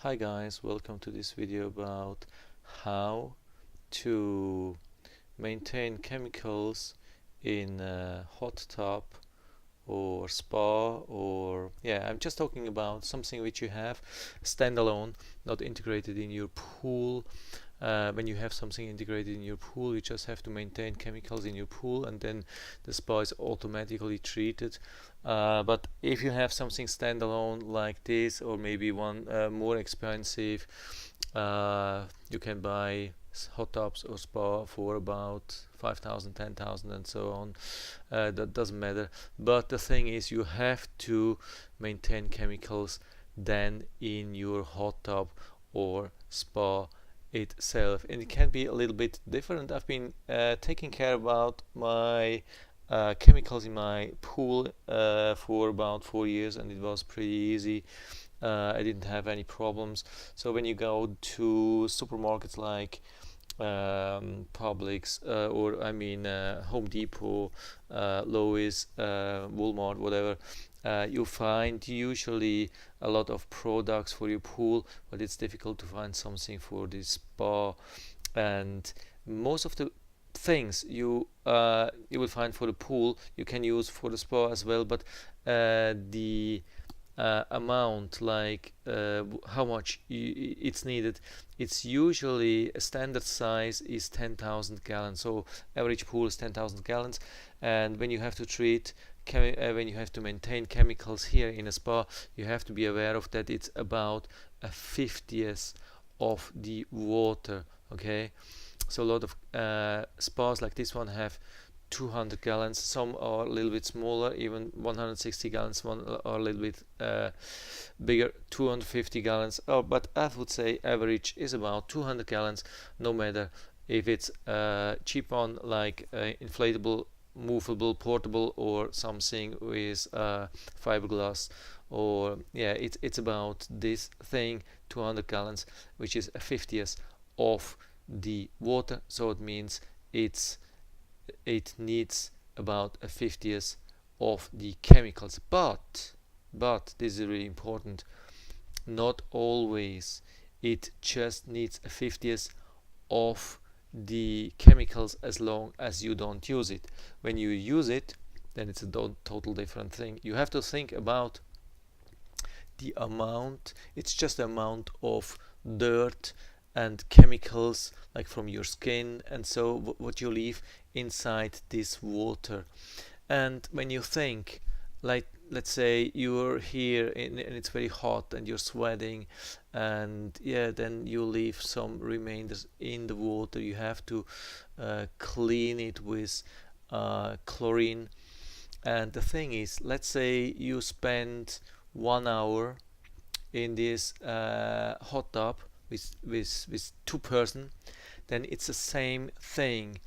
Hi guys, welcome to this video about how to maintain chemicals in a hot tub or spa, or I'm just talking about something which you have standalone, not integrated in your pool. When you have something integrated in your pool, you just have to maintain chemicals in your pool, and then the spa is automatically treated. But if you have something standalone like this, or maybe one more expensive, you can buy hot tubs or spa for about 5,000, 10,000, and so on. That doesn't matter. But the thing is, you have to maintain chemicals then in your hot tub or spa itself, and it can be a little bit different. I've been taking care about my chemicals in my pool for about 4 years, and it was pretty easy. I didn't have any problems. So when you go to supermarkets like Publix, or I mean Home Depot, Lowe's, Walmart, whatever, you find usually a lot of products for your pool, but it's difficult to find something for the spa. And most of the things you will find for the pool you can use for the spa as well, but the amount, like how much it's needed, it's usually a standard size is 10,000 gallons. So average pool is 10,000 gallons, and when you have to when you have to maintain chemicals here in a spa, you have to be aware of that it's about a 50th of the water. Okay, so a lot of spas like this one have 200 gallons. Some are a little bit smaller, even 160 gallons. One are a little bit bigger, 250 gallons. But I would say average is about 200 gallons, no matter if it's cheap one like inflatable, movable, portable, or something with fiberglass. Or it's about this thing, 200 gallons, which is a 50th of the water. So it means it needs about a 50th of the chemicals. But this is really important, not always it just needs a 50th of the chemicals as long as you don't use it. When you use it, then it's a total different thing. You have to think about the amount. It's just the amount of dirt and chemicals, like from your skin, and so what you leave inside this water. And when you think, like, let's say you're here and it's very hot and you're sweating, and then you leave some remainders in the water, you have to clean it with chlorine. And the thing is, let's say you spend 1 hour in this hot tub with 2 person, then it's the same thing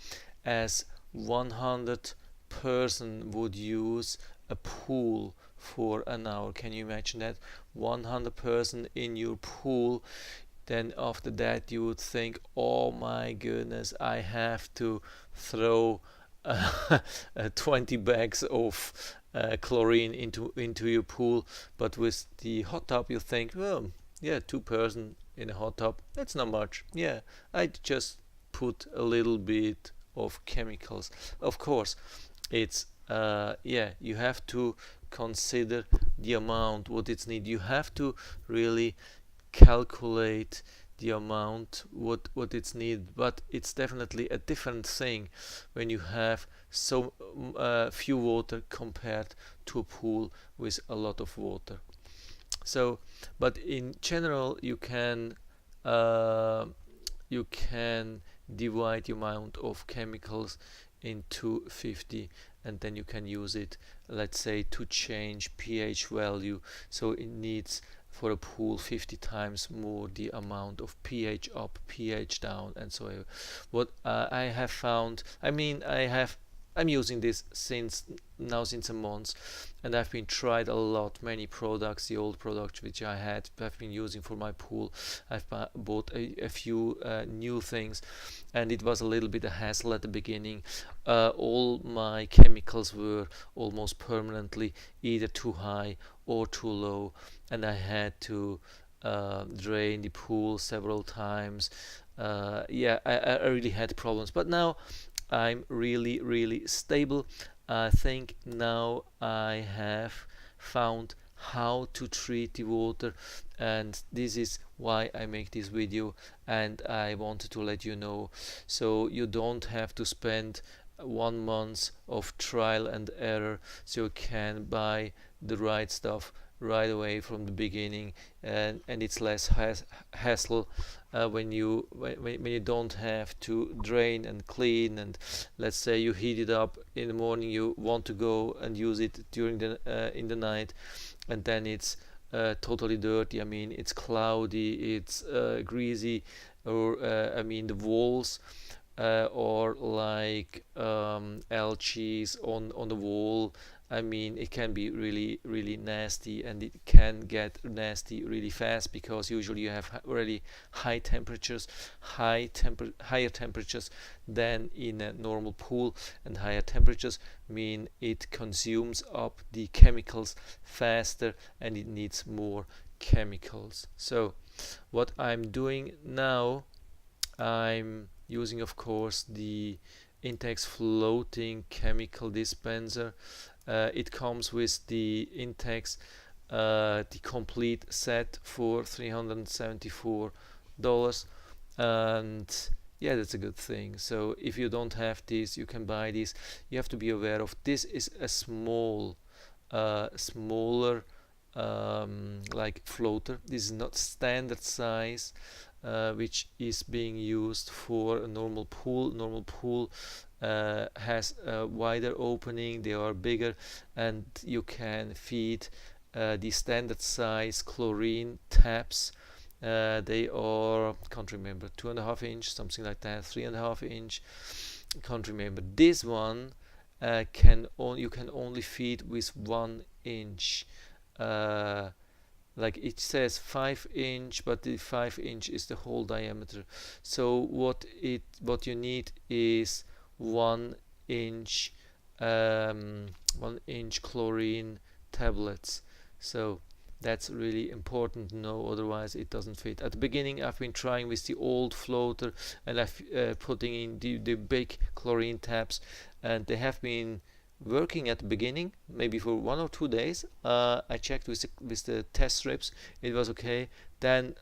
as 100 person would use a pool for an hour. Can you imagine that? 100 person in your pool. Then after that you would think, oh my goodness, I have to throw 20 bags of chlorine into your pool. But with the hot tub you think, well, 2 person in a hot tub, that's not much. I just put a little bit of chemicals. Of course, it's you have to consider the amount what it's need. You have to really calculate the amount what it's need. But it's definitely a different thing when you have so few water compared to a pool with a lot of water. So, but in general, you can divide the amount of chemicals into 50, and then you can use it, let's say, to change pH value. So it needs for a pool 50 times more the amount of pH up, pH down, and so on. What I have found, I'm using this since a month, and I've been tried a lot, many products, the old products which I've been using for my pool. I've bought a few new things, and it was a little bit a hassle at the beginning. All my chemicals were almost permanently either too high or too low, and I had to drain the pool several times. Yeah, I really had problems, but now I'm really stable. I think now I have found how to treat the water, and this is why I make this video, and I wanted to let you know so you don't have to spend 1 month of trial and error, so you can buy the right stuff right away from the beginning, and it's less hassle when you don't have to drain and clean. And let's say you heat it up in the morning, you want to go and use it during the in the night, and then it's totally dirty. I mean, it's cloudy, it's greasy, or I mean the walls or like algae on the wall. I mean, it can be really nasty, and it can get nasty really fast, because usually you have really higher temperatures than in a normal pool, and higher temperatures mean it consumes up the chemicals faster, and it needs more chemicals. So what I'm doing now, I'm using, of course, the Intex floating chemical dispenser. It comes with the Intex, the complete set for $374, and yeah, that's a good thing. So if you don't have this, you can buy this. You have to be aware of this is a smaller like floater. This is not standard size, which is being used for a normal pool. Normal pool has a wider opening, they are bigger, and you can feed the standard size chlorine taps. They are, can't remember, 2.5 inch, something like that, 3.5 inch, can't remember. This one you can only feed with 1 inch. Like it says 5 inch, but the 5 inch is the whole diameter. So what you need is 1 inch 1 inch chlorine tablets. So that's really important to know, otherwise it doesn't fit. At the beginning I've been trying with the old floater, and I've putting in the big chlorine tabs, and they have been working at the beginning, maybe for 1 or 2 days. I checked with the test strips, it was okay. Then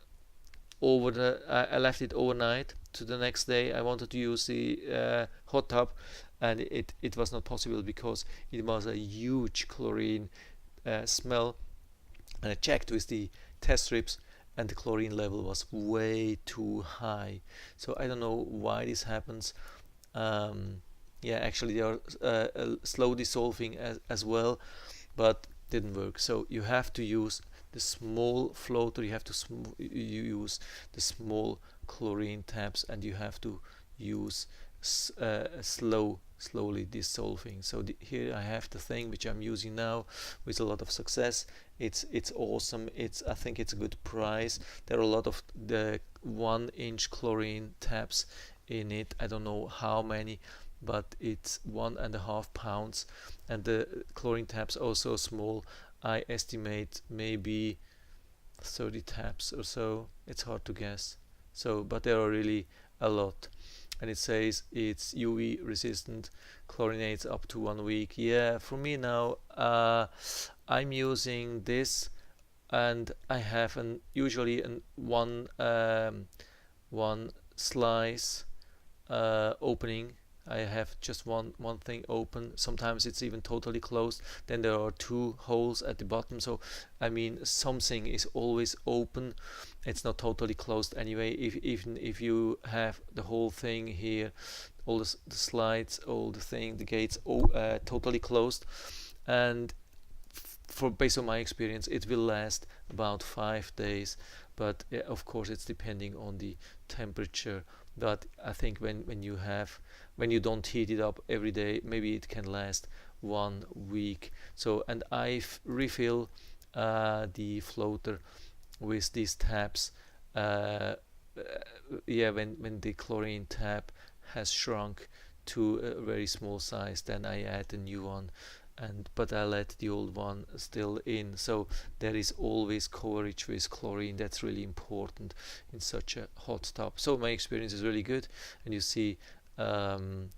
I left it overnight. To the next day I wanted to use the hot tub, and it was not possible, because it was a huge chlorine smell. And I checked with the test strips, and the chlorine level was way too high. So I don't know why this happens. Yeah, actually they are slow dissolving as well, but didn't work. So you have to use the small floater, you have to use the small chlorine tabs, and you have to use slowly dissolving. So here I have the thing which I'm using now with a lot of success. It's awesome. I think it's a good price. There are a lot of the 1 inch chlorine tabs in it. I don't know how many, but it's 1.5 pounds, and the chlorine tabs also small. I estimate maybe 30 tabs or so. It's hard to guess. So, but there are really a lot. And it says it's UV resistant, chlorinates up to 1 week. Yeah, for me now, I'm using this, and I have usually one slice opening. I have just one thing open. Sometimes it's even totally closed. Then there are 2 holes at the bottom. So I mean, something is always open. It's not totally closed anyway. Even if you have the whole thing here, all the slides, all the thing, the gates totally closed, and based on my experience, it will last about 5 days. But yeah, of course, it's depending on the temperature. But I think when you don't heat it up every day, maybe it can last 1 week. So, and I refill the floater with these tabs. Yeah, when the chlorine tab has shrunk to a very small size, then I add a new one. but I let the old one still in, so there is always coverage with chlorine. That's really important in such a hot tub. So my experience is really good, and you see the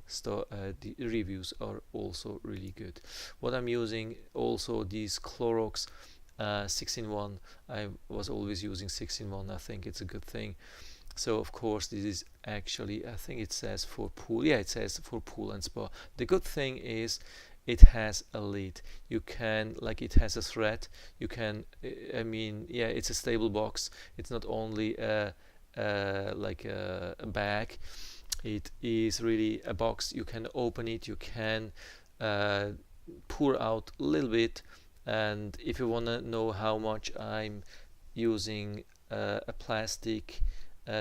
reviews are also really good. What I'm using also, these CLOROX 6-in-1. I was always using 6-in-1. I think it's a good thing. So of course this is actually, I think it says for pool. Yeah, it says for pool and spa. The good thing is it has a lid. You can, like, it has a thread. You can, I mean, yeah, it's a stable box. It's not only like a bag. It is really a box. You can open it. You can pour out a little bit. And if you want to know how much I'm using a plastic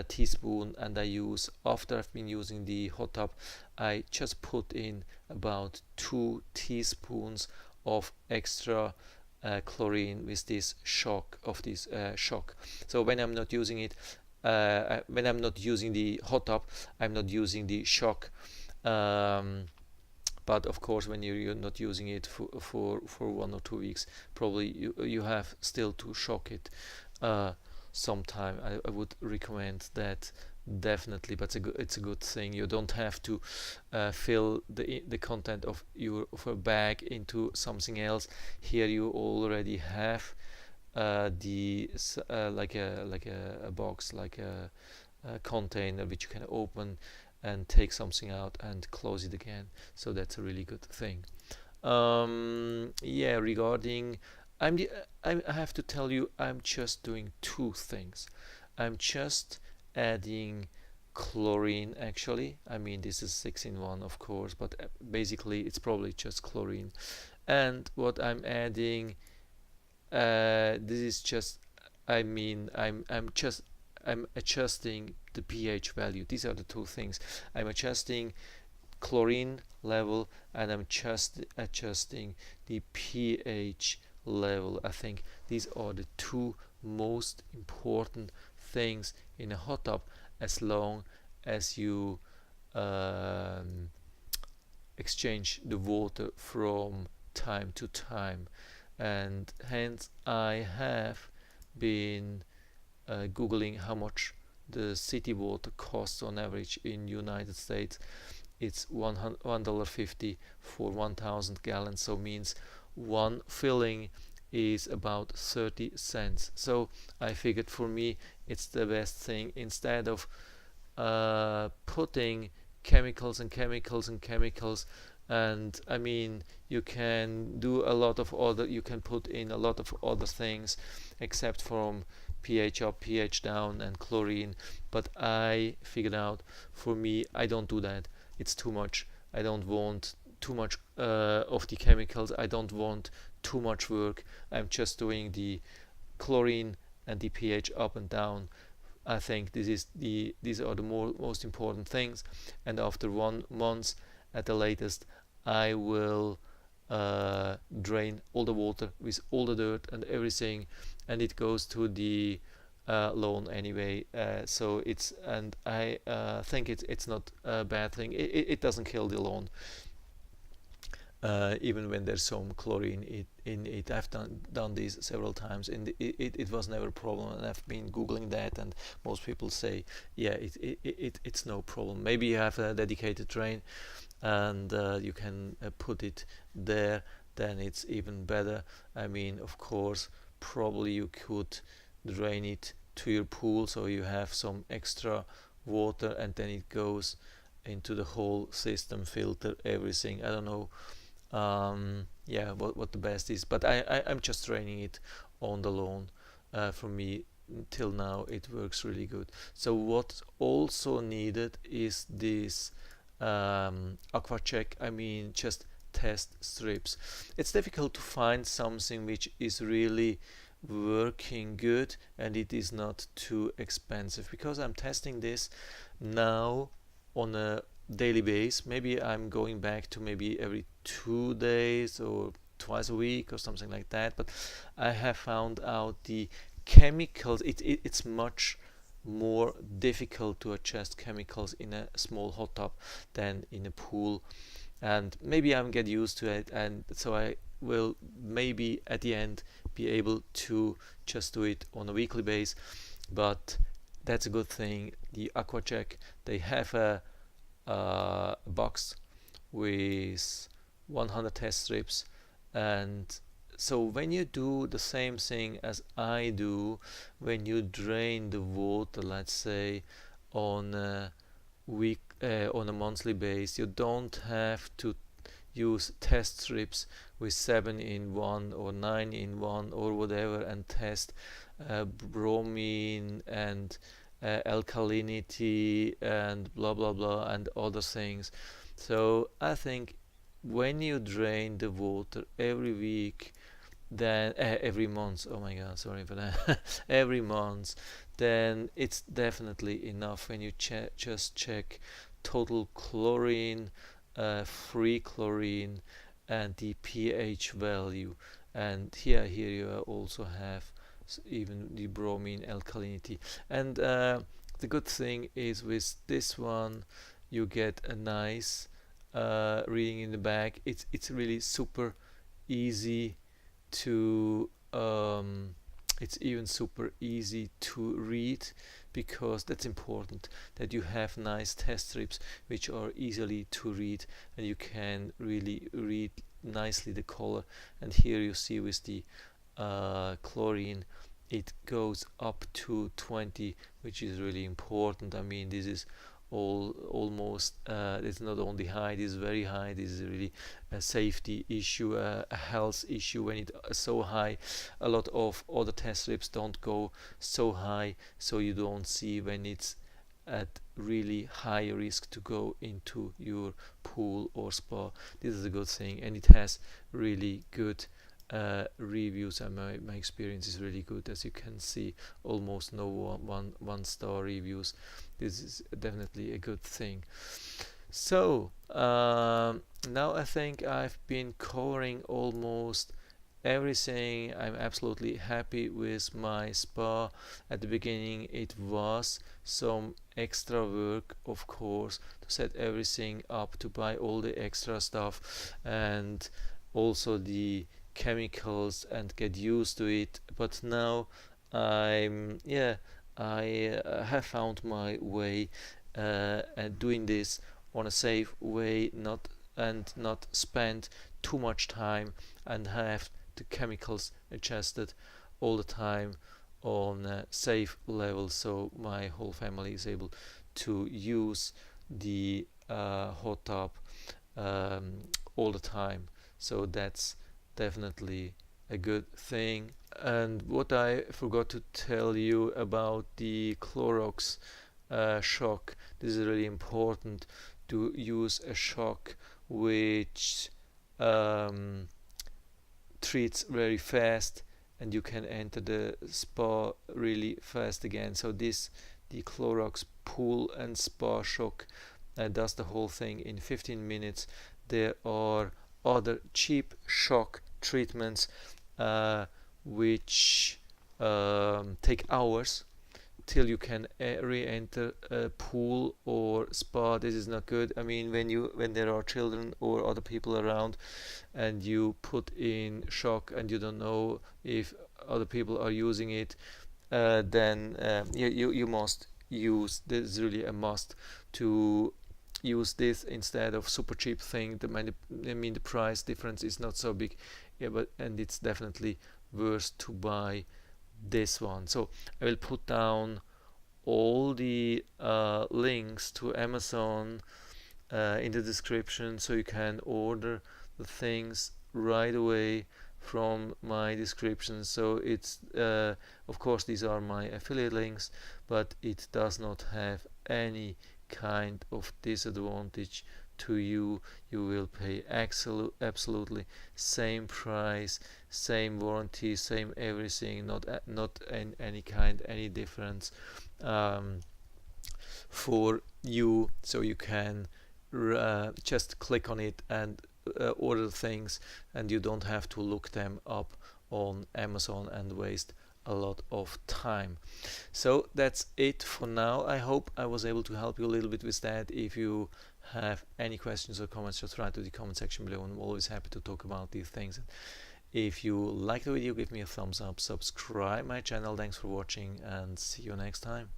teaspoon, and I use, after I've been using the hot tub, I just put in about 2 teaspoons of extra chlorine with this shock shock. So when I'm not using it, when I'm not using the hot tub, I'm not using the shock. But of course, when you're not using it for 1 or 2 weeks, probably you have still to shock it sometime. I would recommend that definitely, but it's a good thing. You don't have to fill the content of a bag into something else. Here you already have like a box, like a container which you can open and take something out and close it again. So that's a really good thing. Yeah, regarding, I have to tell you, I'm just doing 2 things. I'm just adding chlorine, actually. I mean, this is 6-in-1, of course, but basically it's probably just chlorine. And what I'm adding, this is just, I mean, I'm adjusting the pH value. These are the 2 things. I'm adjusting chlorine level, and I'm just adjusting the pH level. I think these are the 2 most important things in a hot tub, as long as you exchange the water from time to time. And hence I have been googling how much the city water costs on average in United States. It's $1.50 for 1,000 gallons, so means one filling is about 30 cents. So I figured for me it's the best thing, instead of putting chemicals and chemicals and chemicals. And I mean, you can do a lot of other, you can put in a lot of other things except from pH up, pH down, and chlorine. But I figured out, for me, I don't do that. It's too much. I don't want too much of the chemicals. I don't want too much work. I'm just doing the chlorine and the pH up and down. I think these are the most important things. And after 1 month at the latest, I will drain all the water with all the dirt and everything, and it goes to the lawn anyway. So it's, and I think it's not a bad thing. It doesn't kill the lawn, even when there's some chlorine in it. I've done this several times, and it was never a problem. And I've been googling that, and most people say, yeah, it's no problem. Maybe you have a dedicated drain, and you can put it there, then it's even better. I mean, of course, probably you could drain it to your pool, so you have some extra water, and then it goes into the whole system, filter everything. I don't know yeah, what the best is, but I'm just draining it on the lawn. For me, till now, it works really good. So what's also needed is this AquaChek, I mean, just test strips. It's difficult to find something which is really working good and it is not too expensive, because I'm testing this now on a daily basis. Maybe I'm going back to maybe every 2 days or twice a week or something like that, but I have found out the chemicals, it's much more difficult to adjust chemicals in a small hot tub than in a pool. and maybe I'm get used to it, and so I will maybe at the end be able to just do it on a weekly basis. But that's a good thing. The AquaChek, they have a box with 100 test strips, and so when you do the same thing as I do, when you drain the water, let's say on a week, on a monthly base, you don't have to use test strips with 7 in 1 or 9 in 1 or whatever, and test bromine and alkalinity and blah blah blah and other things. So I think when you drain the water every week, then every month, oh my god, sorry for that, every month, then it's definitely enough. When you just check total chlorine, free chlorine, and the pH value, and here you also have even the bromine alkalinity. And the good thing is with this one you get a nice reading in the back. It's really super easy to it's even super easy to read, because that's important, that you have nice test strips which are easily to read, and you can really read nicely the color. And here you see with the chlorine, it goes up to 20, which is really important. I mean, this is almost it's not only high, this is very high. This is really a safety issue, a health issue when it's so high. A lot of other test strips don't go so high, so you don't see when it's at really high risk to go into your pool or spa. This is a good thing, and it has really good reviews, and my experience is really good. As you can see, almost no one star reviews. This is definitely a good thing. So now I think I've been covering almost everything. I'm absolutely happy with my spa. At the beginning it was some extra work, of course, to set everything up, to buy all the extra stuff, and also the chemicals, and get used to it. But now I have found my way at doing this on a safe way, not spend too much time and have the chemicals adjusted all the time on a safe level, so my whole family is able to use the hot tub all the time. So that's definitely a good thing. And what I forgot to tell you about the Clorox shock, this is really important, to use a shock which treats very fast, and you can enter the spa really fast again. So the Clorox Pool&Spa shock does the whole thing in 15 minutes. There are other cheap shock treatments which take hours till you can re-enter a pool or spa. This is not good. I mean, when there are children or other people around and you put in shock and you don't know if other people are using it, then you must use, this is really a must, to use this instead of super cheap thing. The price difference is not so big, and it's definitely worth to buy this one. So I will put down all the links to Amazon in the description, so you can order the things right away from my description. So it's of course these are my affiliate links, but it does not have any kind of disadvantage to you. You will pay absolutely same price, same warranty, same everything, not any difference for you. So you can just click on it and order things, and you don't have to look them up on Amazon and waste a lot of time. So that's it for now. I hope I was able to help you a little bit with that. If you have any questions or comments, just write to the comment section below. I'm always happy to talk about these things. If you like the video, give me a thumbs up, subscribe my channel. Thanks for watching, and see you next time.